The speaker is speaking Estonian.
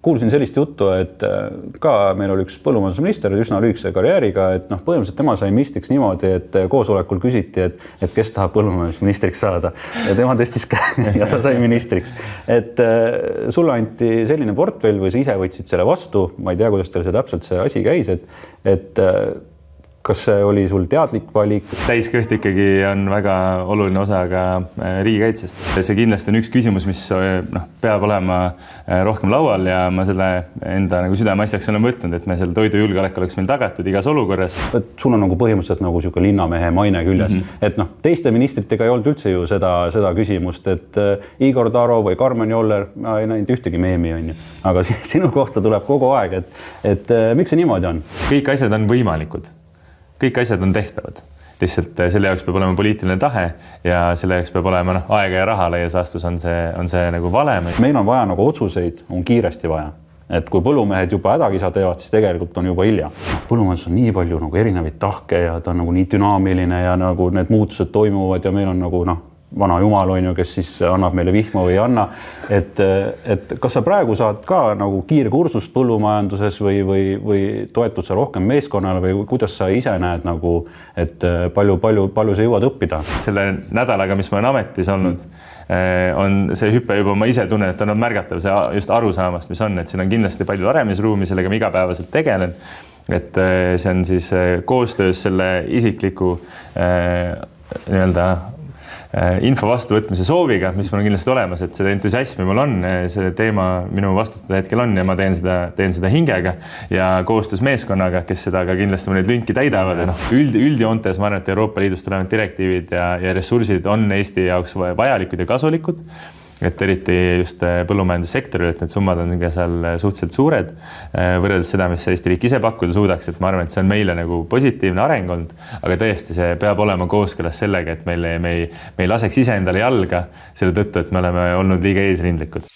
Kuulsin sellist juttu, et ka meil oli üks põllumajandusminister üsna lühikese karjääriga, et põhimõtteliselt tema sai ministriks niimoodi, et koosolekul küsiti, et kes tahab põllumajandusministriks saada ja tema tõstis käe ja ta sai ministriks. Et sulle anti selline portfell või sa ise võtsid selle vastu, ma ei tea, kuidas teil see täpselt see asi käis, et kas see oli sul teadlik valik? Täiskõht ikkagi on väga oluline osa ka riigikaitsest. See kindlasti on üks küsimus, mis peab olema rohkem laual ja ma selle enda südameasjaks olen võtnud, et me selle toidujulgeolek oleks meil tagatud igas olukorras. Sul on põhimõtteliselt siuke linnamehe maine küljes. Et teiste ministritega ei olnud üldse ju seda küsimust, et Igor Taro või Karmen Joller ei näinud ühtegi meemi, on ju. Aga sinu kohta tuleb kogu aeg, et miks see niimoodi on? Kõik asjad on võimalikud. Kõik asjad on tehtavad. Lihtsalt selle jaoks peab olema poliitiline tahe ja selle jaoks peab olema aega ja raha laias laastus on see nagu valem. Meil on vaja otsuseid, on kiiresti vaja. Et kui põllumehed juba hädakisa teevad, siis tegelikult on juba hilja. Põllumajandus on nii palju erinevaid tahke ja ta on nii dünaamiline ja need muutused toimuvad ja meil on vana jumal, on ju, kes siis annab meile vihma või ei anna. Et kas sa praegu saad ka kiirkursust põllumajanduses või toetud sa rohkem meeskonnale või kuidas sa ise näed, et palju sa jõuad õppida? Selle nädalaga, mis ma olen ametis olnud, on see hüpe juba, ma ise tunnen, et on märgatav see just arusaamast, mis on, et siin on kindlasti palju aremisruumi, sellega ma igapäevaselt tegelen. Et see on siis koostöös selle isikliku info vastuvõtmise sooviga, mis mul on kindlasti olemas, et seda entusiasmi mul on, see teema minu vastutada hetkel on ja ma teen seda hingega ja koostöös meeskonnaga, kes seda ka kindlasti mõned lünki täidavad. Üldjoontes ma arvan, et Euroopa Liidust tulevad direktiivid ja ressursid on Eesti jaoks vajalikud ja kasulikud. Et eriti just põllumajandussektoril, et need summad on seal suhteliselt suured võrreldes seda, mis Eesti riik ise pakkuda suudaks, et ma arvan, et see on meile positiivne areng olnud, aga tõesti see peab olema kooskõlas sellega, et me ei laseks ise endale jalga selle tõttu, et me oleme olnud liiga eesrindlikud.